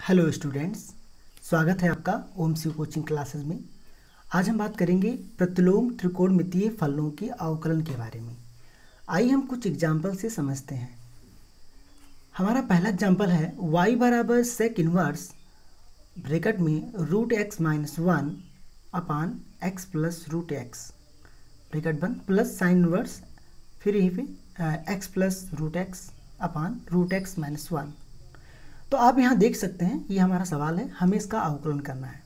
Hello students, स्वागत है आपका ओम शिव कोचिंग क्लासेस में। आज हम बात करेंगे प्रतिलोम त्रिकोणमितीय फलनों के अवकलन के बारे में। आइए हम कुछ एग्जाम्पल से समझते हैं। हमारा पहला एग्जाम्पल है y बराबर सेक इनवर्स ब्रैकेट में root x minus one upon x plus root x bracket बंद प्लस साइन इनवर्स फिर यहीं पे x plus root x upon root x minus one. तो आप यहाँ देख सकते हैं ये हमारा सवाल है, हमें इसका अवकलन करना है।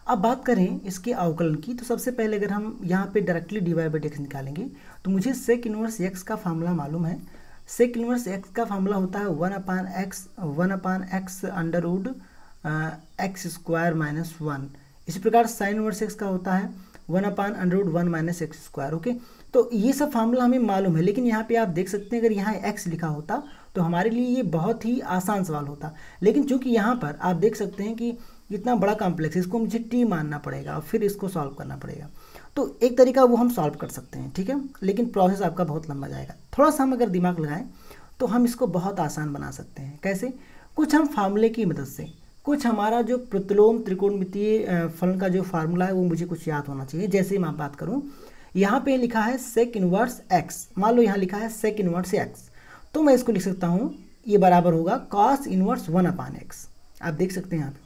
अब बात करें इसके अवकलन की, तो सबसे पहले अगर हम यहाँ पे directly d y by d x निकालेंगे तो मुझे सेक इनवर्स एक्स का फार्मूला मालूम है। सेक इनवर्स एक्स का फार्मूला होता है one upon x under root x square minus one. इसी प्रकार साइन इनवर्स एक्स का होता है one upon under root one minus x square. Okay, तो ये सब फार्मूला हमें मालूम है, लेकिन यहाँ पे आप देख सकते हैं अगर यहाँ एक्स लिखा होता तो हमारे लिए ये बहुत ही आसान सवाल होता। लेकिन चूंकि यहाँ पर आप देख सकते हैं कि इतना बड़ा कॉम्प्लेक्स है, इसको मुझे टी मानना पड़ेगा और फिर इसको सॉल्व करना पड़ेगा। तो एक तरीका वो हम सॉल्व कर सकते हैं, ठीक है, लेकिन प्रोसेस आपका बहुत लंबा जाएगा। थोड़ा सा हम अगर दिमाग लगाएं तो हम इसको बहुत आसान बना सकते हैं। कैसे? कुछ हम फार्मूले की मदद से, कुछ हमारा जो प्रतिलोम त्रिकोणमितीय फलन का जो फार्मूला है वो मुझे कुछ याद होना चाहिए। जैसे ही मैं बात करूँ, यहाँ पे लिखा है सेक इनवर्स एक्स, मान लो यहाँ लिखा है सेक इनवर्स एक्स, तो मैं इसको लिख सकता हूँ ये बराबर होगा cos inverse one upon x. आप देख सकते हैं यहाँ पे,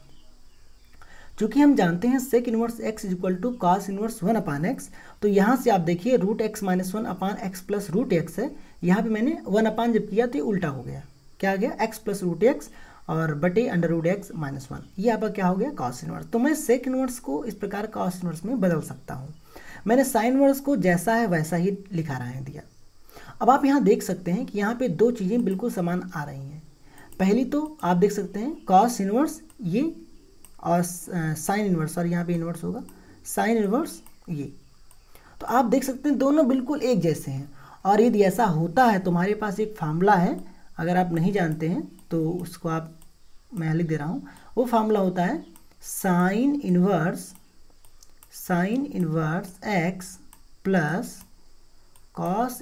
चूंकि हम जानते हैं sec inverse x is equal to cos inverse one upon x, तो यहाँ से आप देखिए root x minus one upon x plus root x है। यहाँ पे मैंने वन अपान जब किया तो ये उल्टा हो गया, क्या आ गया, एक्स प्लस रूट एक्स और बटे under root x minus one, ये आपका क्या हो गया, कॉस इनवर्स। तो मैं सेक इनवर्स को इस प्रकार कॉस इनवर्स में बदल सकता हूँ। मैंने साइन इनवर्स को जैसा है वैसा ही लिखा रहने दिया। अब आप यहाँ देख सकते हैं कि यहाँ पे दो चीज़ें बिल्कुल समान आ रही हैं। पहली तो आप देख सकते हैं कॉस इनवर्स ये और साइन इनवर्स, और यहाँ पे इनवर्स होगा साइन इनवर्स ये, तो आप देख सकते हैं दोनों बिल्कुल एक जैसे हैं। और यदि ऐसा होता है तो हमारे पास एक फार्मूला है, अगर आप नहीं जानते हैं तो उसको आप मैं लिख दे रहा हूँ। वो फार्मूला होता है sign inverse x plus cos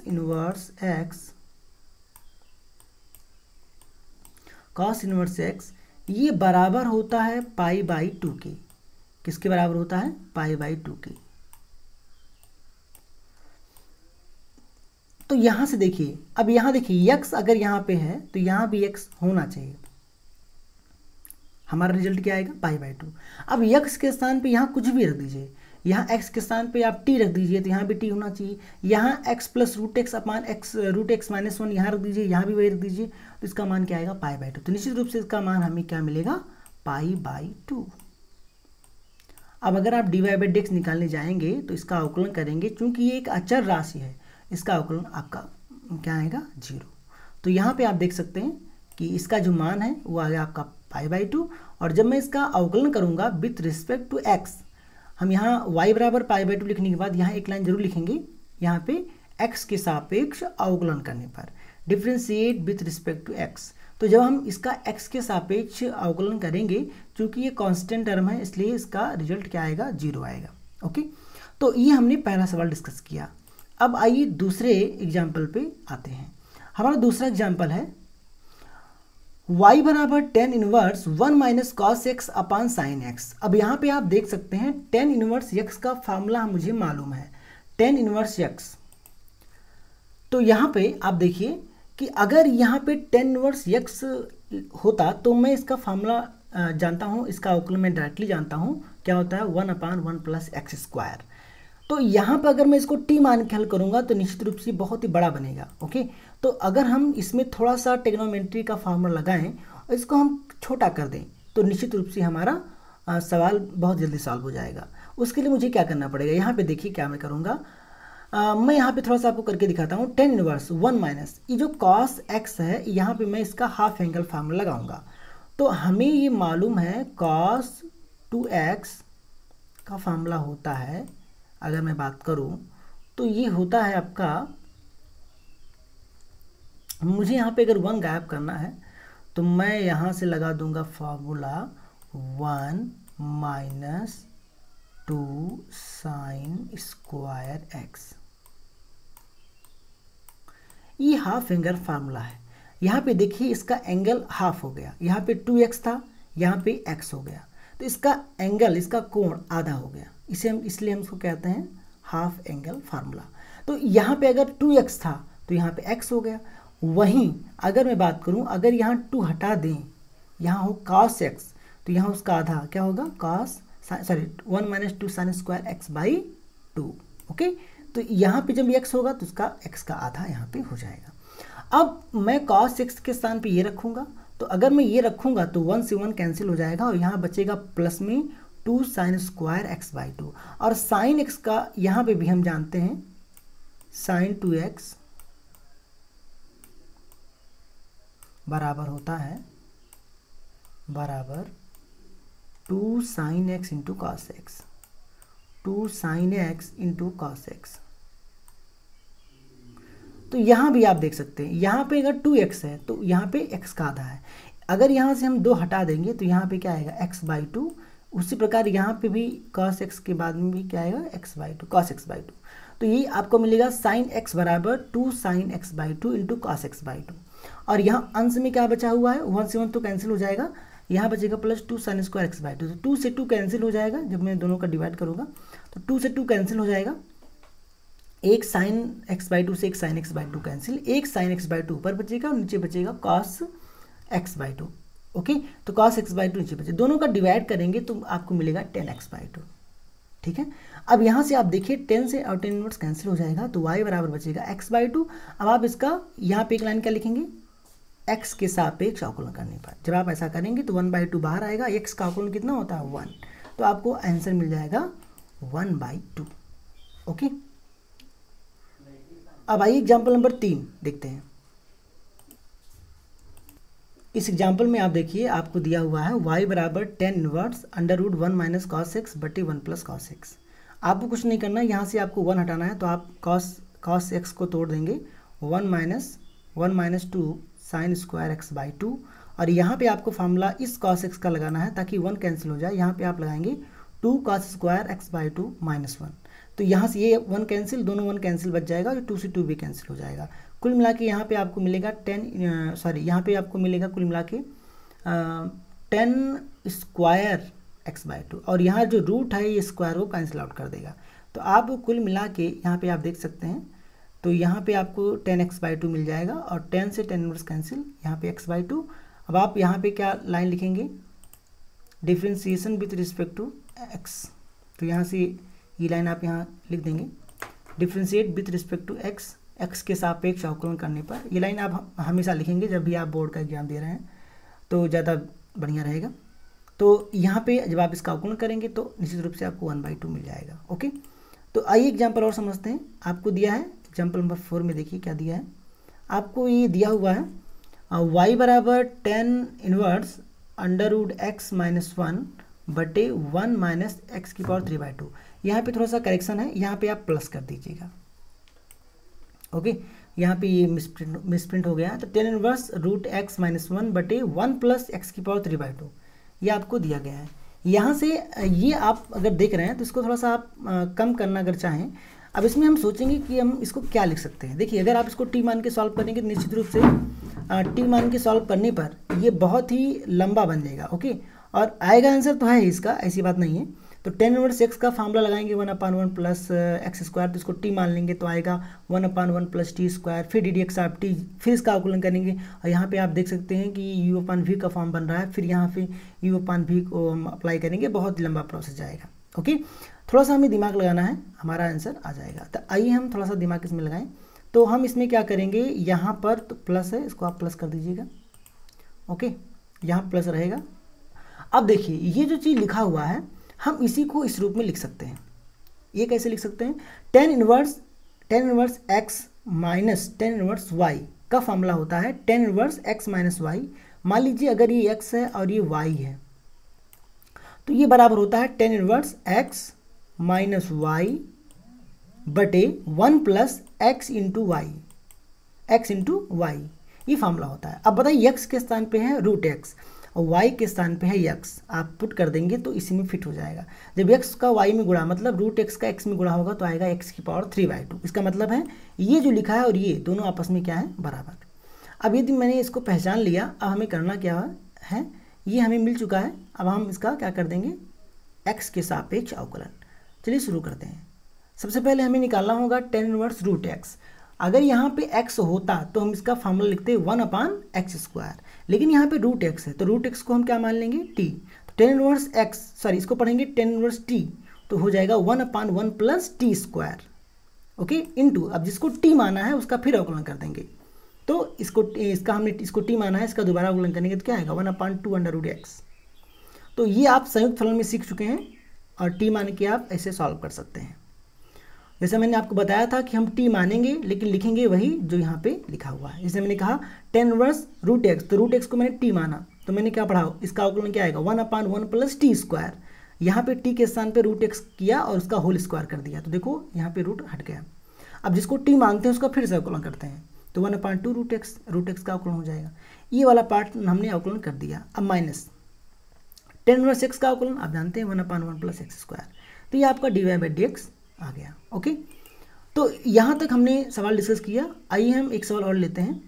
inverse x, ये बराबर होता है पाई बाई टू के। किसके बराबर होता है? पाई बाई टू के। तो यहां से देखिए, अब यहां देखिए x अगर यहां पे है तो यहां भी x होना चाहिए। हमारा रिजल्ट क्या आएगा? Pi by two. अब x के स्थान पे यहां कुछ भी रख दीजिए, यहाँ x के स्थान पे आप t रख दीजिए तो यहाँ भी t होना चाहिए। यहाँ x plus root x upon X root x minus one यहाँ रख दीजिए, यहाँ भी वही रख दीजिए, तो इसका मान क्या आएगा? Pi by two. तो निश्चित रूप से इसका मान हमें क्या मिलेगा? Pi by two. अब अगर आप d y by d x निकालने जाएंगे तो इसका अवकलन करेंगे, चूंकि ये एक अचर राशि है, इसका अवकलन आपका क्या आएगा? जीरो। तो यहाँ पे आप देख सकते हैं कि इसका जो मान है वो आ गया आपका पाई बाई टू। और जब मैं इसका अवकलन करूँगा विथ रिस्पेक्ट टू एक्स, हम यहाँ y बराबर पाई बाई टू लिखने के बाद यहाँ एक लाइन जरूर लिखेंगे, यहाँ पे x के सापेक्ष अवकलन करने पर differentiate with respect to x। तो जब हम इसका x के सापेक्ष अवकलन करेंगे, चूंकि ये कांस्टेंट टर्म है इसलिए इसका रिजल्ट क्या आएगा? जीरो आएगा। ओके, तो ये हमने पहला सवाल डिस्कस किया। अब आइए दूसरे एग्जाम्पल पे आते हैं। हमारा दूसरा एग्जाम्पल है y बराबर tan inverse one minus cos x अपान साइन एक्स। अब यहाँ पे आप देख सकते हैं टेन इनवर्स एक्स का फार्मूला मुझे मालूम है, टेन इनवर्स एक्स। तो यहाँ पे आप देखिए कि अगर यहाँ पे टेन इनवर्स एक्स होता तो मैं इसका फार्मूला जानता हूँ, इसका अवकलन मैं डायरेक्टली जानता हूँ, क्या होता है? One upon one plus x square. तो यहाँ पर अगर मैं इसको t मान के हल करूँगा तो निश्चित रूप से बहुत ही बड़ा बनेगा। ओके, तो अगर हम इसमें थोड़ा सा ट्रिग्नोमेट्री का फार्मूला लगाएं और इसको हम छोटा कर दें तो निश्चित रूप से हमारा सवाल बहुत जल्दी सॉल्व हो जाएगा। उसके लिए मुझे क्या करना पड़ेगा? यहाँ पे देखिए क्या मैं करूँगा, मैं यहाँ पे थोड़ा सा आपको करके दिखाता हूँ। टेन इनवर्स वन माइनस ये जो कॉस एक्स है, यहाँ पे मैं इसका हाफ एंगल फार्मूला लगाऊंगा। तो हमें ये मालूम है कॉस टू एक्स का फार्मूला होता है, अगर मैं बात करूं तो ये होता है आपका, मुझे यहाँ पे अगर वन गायब करना है तो मैं यहाँ से लगा दूंगा formula one minus two sine square x. ये हाफ एंगल फार्मूला है। यहाँ पे देखिए इसका एंगल हाफ हो गया, यहाँ पे 2x था, यहाँ पे x हो गया, तो इसका एंगल, इसका कोण आधा हो गया, इसे हम इसलिए हम इसको कहते हैं हाफ एंगल फार्मूला। तो यहाँ पे अगर 2x था तो यहाँ पे x हो गया। वहीं अगर मैं बात करूँ, अगर यहाँ 2 हटा दें, यहाँ हो cos x, तो यहाँ उसका आधा क्या होगा, 1 - 2 sin square x by 2। Okay, तो यहाँ पे जब x होगा तो उसका x का आधा यहाँ पे हो जाएगा। अब मैं cos x के स्थान पे ये रखूँगा, तो अगर मैं ये रखूँगा तो 1 से 1 कैंसिल हो जाएगा और यहाँ बचेगा प्लस में 2 sin स्क्वायर x बाई 2। और sin x का यहाँ पे भी हम जानते हैं sin 2x बराबर होता है बराबर 2 sin x into cos x, 2 sin x into cos x। तो यहाँ भी आप देख सकते हैं, यहाँ पे अगर 2x है तो यहाँ पे x का आधा है। अगर यहाँ से हम 2 हटा देंगे तो यहाँ पे क्या आएगा, x बाई 2। उसी प्रकार यहाँ पे भी cos x के बाद में भी क्या आएगा, x by 2, cos x by 2। तो ये आपको मिलेगा sin x बराबर 2 sin x by 2 into cos x by 2। और यहाँ अंश में क्या बचा हुआ है, 1 से 1 तो कैंसिल हो जाएगा, यहाँ बचेगा plus 2 sin square x by 2। तो 2 से 2 कैंसिल हो जाएगा, जब मैं दोनों का डिवाइड करूँगा तो 2 से 2 कैंसिल हो जाएगा, एक sin x बाई 2 से एक sin x बाई 2 कैंसिल, एक sin x बाई 2 ऊपर बचेगा और नीचे बचेगा cos x बाई 2। ओके, तो cos x बाई 2 नीचे बचे, दोनों का डिवाइड करेंगे तो आपको मिलेगा 10x बाई 2। ठीक है, अब यहाँ से आप देखिए 10 से और 10 इनवर्स कैंसिल हो जाएगा, तो y बराबर बचेगा x बाई 2। अब आप इसका यहाँ पे एक लाइन क्या लिखेंगे, x के सापेक्ष अवकलन करने पर। जब आप ऐसा करेंगे तो 1 बाई 2 बाहर आएगा, x का अवकलन कितना होता है 1, तो आपको आंसर मिल जाएगा 1 बाई 2। ओके, अब आइए एग्जाम्पल नंबर 3 देखते हैं। इस एग्जाम्पल में आप देखिए आपको दिया हुआ है y बराबर 10 inverse under root 1 minus cos x बटे 1 प्लस कॉस एक्स। आपको कुछ नहीं करना है, यहाँ से आपको 1 हटाना है, तो आप कॉस एक्स को तोड़ देंगे, 1 minus 2 sine square x by 2। और यहाँ पे आपको फार्मूला इस कॉस एक्स का लगाना है ताकि 1 कैंसिल हो जाए। यहाँ पे आप लगाएंगे 2 cos square x by 2 minus 1। तो यहाँ से ये 1 कैंसिल, दोनों 1 कैंसिल बच जाएगा, और 2 से 2 भी कैंसिल हो जाएगा। कुल मिला के यहाँ पे आपको मिलेगा यहाँ पे आपको मिलेगा कुल मिला के 10 स्क्वायर एक्स बाई 2, और यहाँ जो रूट है ये स्क्वायर को कैंसिल आउट कर देगा। तो आप कुल मिला के यहाँ पे आप देख सकते हैं, तो यहाँ पे आपको 10x बाई 2 मिल जाएगा, और 10 से 10 इनवर्स कैंसिल, यहाँ पे x बाई 2। अब आप यहाँ पे क्या लाइन लिखेंगे, differentiation with respect to x। तो यहाँ से ये लाइन आप यहाँ लिख देंगे, differentiate with respect to x के सापेक्ष अवकलन करने पर। ये लाइन आप हमेशा लिखेंगे जब भी आप बोर्ड का एग्जाम दे रहे हैं, तो ज़्यादा बढ़िया रहेगा। तो यहाँ पे जब आप इसका अवकलन करेंगे तो निश्चित रूप से आपको 1 बाई 2 मिल जाएगा। ओके, तो आइए एग्जाम्पल और समझते हैं। आपको दिया है एग्जाम्पल नंबर 4 में, देखिए क्या दिया है आपको। ये दिया हुआ है y बराबर 10 inverse under root x minus 1 बटे 1 माइनस एक्स की पावर 3 बाई 2। यहाँ पे थोड़ा सा करेक्शन है, यहाँ पे आप प्लस कर दीजिएगा। ओके, यहाँ पे ये मिसप्रिंट हो गया, तो 10 इनवर्स रूट x माइनस 1 बटे 1 प्लस एक्स की पावर 3 बाई 2 ये आपको दिया गया है। यहाँ से ये आप अगर देख रहे हैं तो इसको थोड़ा सा आप कम करना अगर चाहें। अब इसमें हम सोचेंगे कि हम इसको क्या लिख सकते हैं। देखिए, अगर आप इसको टी मान के सॉल्व करेंगे तो निश्चित रूप से टी मान के सॉल्व करने पर ये बहुत ही लंबा बन जाएगा। ओके, और आएगा आंसर तो है इसका, ऐसी बात नहीं है। तो 10 इनवर्स एक्स का फार्मूला लगाएंगे 1/1 प्लस एक्स स्क्वायर, तो इसको टी मान लेंगे तो आएगा 1/1 प्लस टी स्क्वायर, फिर डी डी एक्स आप टी, फिर इसका अवकलन करेंगे। और यहाँ पे आप देख सकते हैं कि u/v का फॉर्म बन रहा है, फिर यहाँ पे u/v को हम अप्लाई करेंगे, बहुत लंबा प्रोसेस जाएगा। ओके, थोड़ा सा हमें दिमाग लगाना है, हमारा आंसर आ जाएगा। तो आइए हम थोड़ा सा दिमाग इसमें लगाएं। तो हम इसमें क्या करेंगे, यहाँ पर तो प्लस है, इसको आप प्लस कर दीजिएगा। ओके, यहाँ प्लस रहेगा। अब देखिए, ये जो चीज़ लिखा हुआ है हम इसी को इस रूप में लिख सकते हैं। ये कैसे लिख सकते हैं, 10 inverse x minus 10 inverse y का फॉर्मूला होता है 10 इनवर्स x माइनस y। मान लीजिए अगर ये x है और ये y है, तो ये बराबर होता है 10 इनवर्स x माइनस y बटे 1 प्लस x इंटू y, ये फॉर्मूला होता है। अब बताइए, x के स्थान पे है रूट x और y के स्थान पे है x, आप पुट कर देंगे तो इसी में फिट हो जाएगा। जब x का y में गुणा, मतलब रूट x का x में गुणा होगा तो आएगा x की पावर 3 बाई 2। इसका मतलब है ये जो लिखा है और ये दोनों आपस में क्या है, बराबर। अब यदि मैंने इसको पहचान लिया, अब हमें करना क्या है, ये हमें मिल चुका है। अब हम इसका क्या कर देंगे, x के सापेक्ष अवकलन। चलिए शुरू करते हैं। सबसे पहले हमें निकालना होगा tan इनवर्स रूट एक्स। अगर यहाँ पे x होता तो हम इसका फॉर्मूला लिखते 1/x², लेकिन यहाँ पे रूट एक्स है तो रूट एक्स को हम क्या मान लेंगे, t। तो tan इनवर्स x, सॉरी इसको पढ़ेंगे tan इनवर्स t, तो हो जाएगा 1/1 + t²। ओके, इनटू, अब जिसको t माना है उसका फिर अवकलन कर देंगे। तो इसका हमने इसको t माना है, इसका दोबारा अवकलन करेंगे तो क्या आएगा 1/2√x। तो ये आप संयुक्त फलन में सीख चुके हैं और t मान के आप ऐसे सॉल्व कर सकते हैं। जैसे मैंने आपको बताया था कि हम t मानेंगे लेकिन लिखेंगे वही जो यहाँ पे लिखा हुआ है। जैसे मैंने कहा tan इनवर्स रूट एक्स, तो रूट एक्स को मैंने t माना तो मैंने क्या पढ़ा, इसका अवकलन क्या आएगा 1/1 + t²। यहाँ पे t के स्थान पे रूट एक्स किया और उसका होल स्क्वायर कर दिया, तो देखो यहाँ पे रूट हट गया। अब जिसको t मानते हैं उसका फिर से अवकलन करते हैं, तो 1/2√x, रूट एक्स का अवकलन हो जाएगा। ये वाला पार्ट हमने अवकलन कर दिया। अब माइनस tan इनवर्स x का अवकलन आप जानते हैं 1/1 + x², तो ये आपका dy/dx आ गया। ओके, तो यहाँ तक हमने सवाल डिस्कस किया। आइए हम एक सवाल और लेते हैं।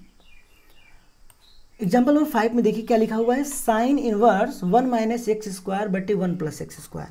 एग्जाम्पल नंबर 5 में देखिए क्या लिखा हुआ है, साइन इनवर्स 1 - x² बटे 1 + x²।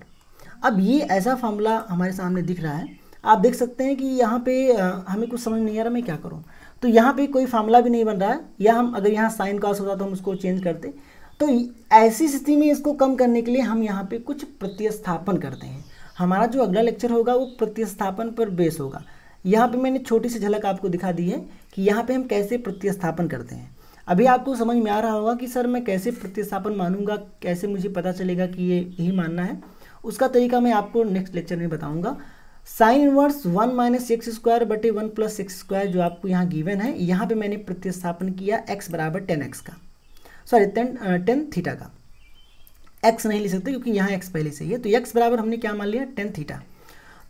अब ये ऐसा फॉर्मूला हमारे सामने दिख रहा है, आप देख सकते हैं कि यहाँ पे हमें कुछ समझ नहीं आ रहा मैं क्या करूँ। तो यहाँ पे कोई फार्मूला भी नहीं बन रहा है, या हम अगर यहाँ साइन कॉस होता तो हम उसको चेंज करते। तो ऐसी स्थिति में इसको कम करने के लिए हम यहाँ पे कुछ प्रतिस्थापन करते हैं। हमारा जो अगला लेक्चर होगा वो प्रतिस्थापन पर बेस होगा। यहाँ पे मैंने छोटी सी झलक आपको दिखा दी है कि यहाँ पे हम कैसे प्रतिस्थापन करते हैं। अभी आपको समझ में आ रहा होगा कि सर मैं कैसे प्रतिस्थापन मानूंगा, कैसे मुझे पता चलेगा कि ये यही मानना है। उसका तरीका मैं आपको नेक्स्ट लेक्चर में बताऊंगा। साइन इनवर्स 1 - x² बटे 1 + x² जो आपको यहाँ गिवन है, यहाँ पे मैंने प्रतिस्थापन किया x = tan x का, सॉरी tan थीटा का। x नहीं लिख सकते क्योंकि यहाँ x पहले से ही है, तो x बराबर हमने क्या मान लिया, tan थीटा।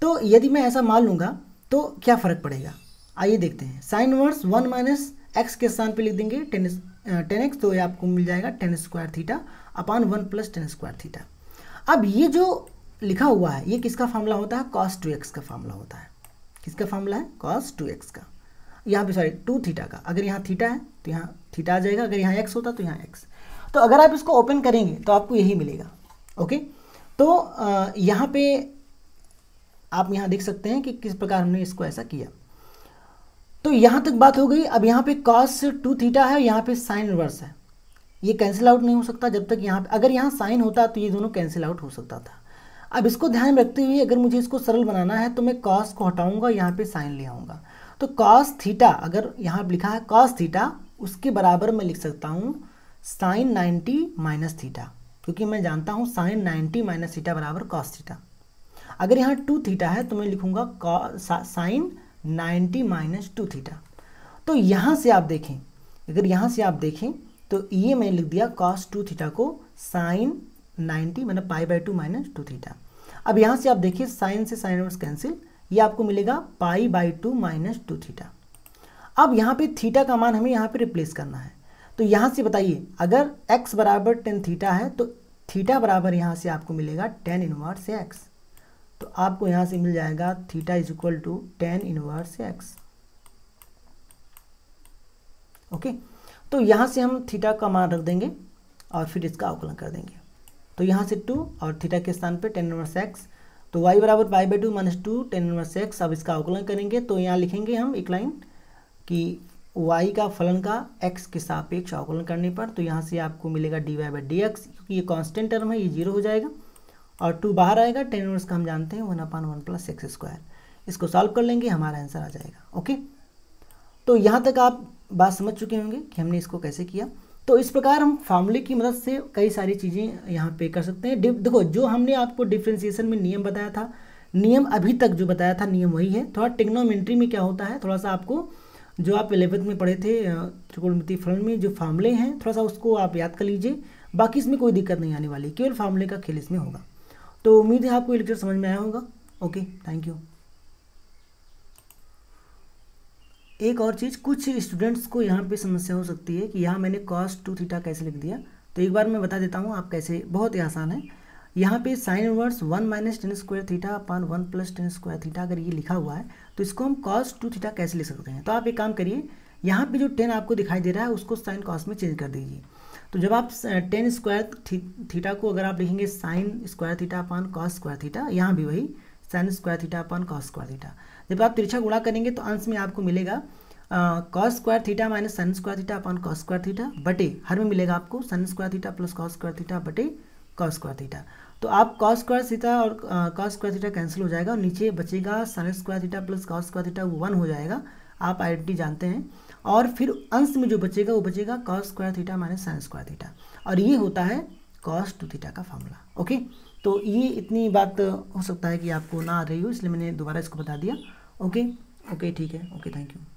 तो यदि मैं ऐसा मान लूँगा तो क्या फ़र्क पड़ेगा, आइए देखते हैं। साइन इनवर्स 1 - x के स्थान पे लिख देंगे tan x, तो ये आपको मिल जाएगा tan² थीटा / 1 + tan² थीटा। अब ये जो लिखा हुआ है ये किसका फार्मूला होता है, cos 2x का फार्मूला होता है। किसका फार्मूला है, cos 2x का। यहाँ पे सॉरी 2 थीटा का, अगर यहाँ थीटा है तो यहाँ थीटा आ जाएगा, अगर यहाँ x होता तो यहाँ x। तो अगर आप इसको ओपन करेंगे तो आपको यही मिलेगा। ओके, तो यहाँ पे आप यहाँ देख सकते हैं कि किस प्रकार हमने इसको ऐसा किया। तो यहाँ तक बात हो गई। अब यहाँ पे cos 2 थीटा है, यहाँ पे साइन इनवर्स है, ये कैंसिल आउट नहीं हो सकता जब तक यहाँ पे, अगर यहाँ साइन होता तो ये दोनों कैंसिल आउट हो सकता था। अब इसको ध्यान में रखते हुए अगर मुझे इसको सरल बनाना है तो मैं cos को हटाऊंगा, यहाँ पे साइन ले आऊँगा। तो cos थीटा, अगर यहाँ लिखा है cos थीटा, उसके बराबर मैं लिख सकता हूँ साइन 90 - थीटा, क्योंकि मैं जानता हूँ साइन 90 - थीटा बराबर cos थीटा। अगर यहाँ 2 थीटा है तो मैं लिखूँगा साइन 90 - 2 थीटा। तो यहाँ से आप देखें, अगर यहाँ से आप देखें तो ये मैंने लिख दिया cos 2 थीटा को साइन 90 मतलब π/2 - 2 थीटा। अब यहाँ से आप देखिए साइन से साइन इनवर्स कैंसिल, ये आपको मिलेगा π/2 - 2 थीटा। अब यहाँ पे थीटा का मान हमें यहाँ पे रिप्लेस करना है। तो यहाँ से बताइए, अगर x बराबर tan थीटा है तो थीटा बराबर यहाँ से आपको मिलेगा tan इनवर्स x। तो आपको यहाँ से मिल जाएगा theta = tan inverse x। Okay, तो यहाँ से हम थीटा का मान रख देंगे और फिर इसका अवकलन कर देंगे। तो यहाँ से 2 और थीटा के स्थान पे tan इनवर्स x, तो y बराबर π/2 - 2 tan इनवर्स x। अब इसका अवकलन करेंगे तो यहाँ लिखेंगे हम एक लाइन कि y का फलन का x के सापेक्ष अवकलन करने पर, तो यहाँ से आपको मिलेगा dy/dx, क्योंकि ये कांस्टेंट टर्म है, ये 0 हो जाएगा और 2 बाहर आएगा। tan इनवर्स का हम जानते हैं 1/1 + x²। इसको सॉल्व कर लेंगे, हमारा आंसर आ जाएगा। ओके, तो यहाँ तक आप बात समझ चुके होंगे कि हमने इसको कैसे किया। तो इस प्रकार हम फार्मूले की मदद से कई सारी चीज़ें यहाँ पे कर सकते हैं। देखो, जो हमने आपको डिफ्रेंशिएशन में नियम बताया था, नियम अभी तक जो बताया था नियम वही है। थोड़ा ट्रिग्नोमेट्री में क्या होता है, थोड़ा सा आपको जो आप 11th में पढ़े थे त्रिकोणमितीय फलन में जो फार्मूले हैं थोड़ा सा उसको आप याद कर लीजिए। बाकी इसमें कोई दिक्कत नहीं आने वाली, केवल फार्मूले का खेल इसमें होगा। तो उम्मीद है आपको ये लेक्चर समझ में आया होगा। Okay, thank you. एक और चीज़, कुछ स्टूडेंट्स को यहाँ पे समस्या हो सकती है कि यहाँ मैंने cos 2 थीटा कैसे लिख दिया। तो एक बार मैं बता देता हूँ आप कैसे, बहुत ही आसान है। यहाँ पे sine inverse 1 - tan² theta / 1 + tan² theta अगर ये लिखा हुआ है तो इसको हम cos 2 थीटा कैसे लिख सकते हैं। तो आप एक काम करिए, यहाँ पे जो tan आपको दिखाई दे रहा है उसको साइन cos में चेंज कर दीजिए। तो जब आप टेन स्क्वायर थीटा को अगर आप लिखेंगे sine square theta upon cos square theta, यहाँ भी वही sine square theta upon cos square theta. जब आप तिरछा गुणा करेंगे तो अंश में आपको मिलेगा cos square theta minus sine square theta upon cos square theta बटे हर में मिलेगा आपको sine square theta plus cos square theta बटे कॉस स्क्वायर थीटा। तो आप कॉस स्क्वायर थीटा और कॉस स्क्वायर थीटा कैंसिल हो जाएगा और नीचे बचेगा sine square theta plus cos square theta, वो 1 हो जाएगा, आप आइडेंटिटी जानते हैं। और फिर अंश में जो बचेगा वो बचेगा cos square theta minus sine square theta, और ये होता है कॉस 2 थीटा का फॉर्मूला। ओके, तो ये इतनी बात हो सकता है कि आपको ना आ रही हो, इसलिए मैंने दोबारा इसको बता दिया। ओके ओके ठीक है, ओके थैंक यू।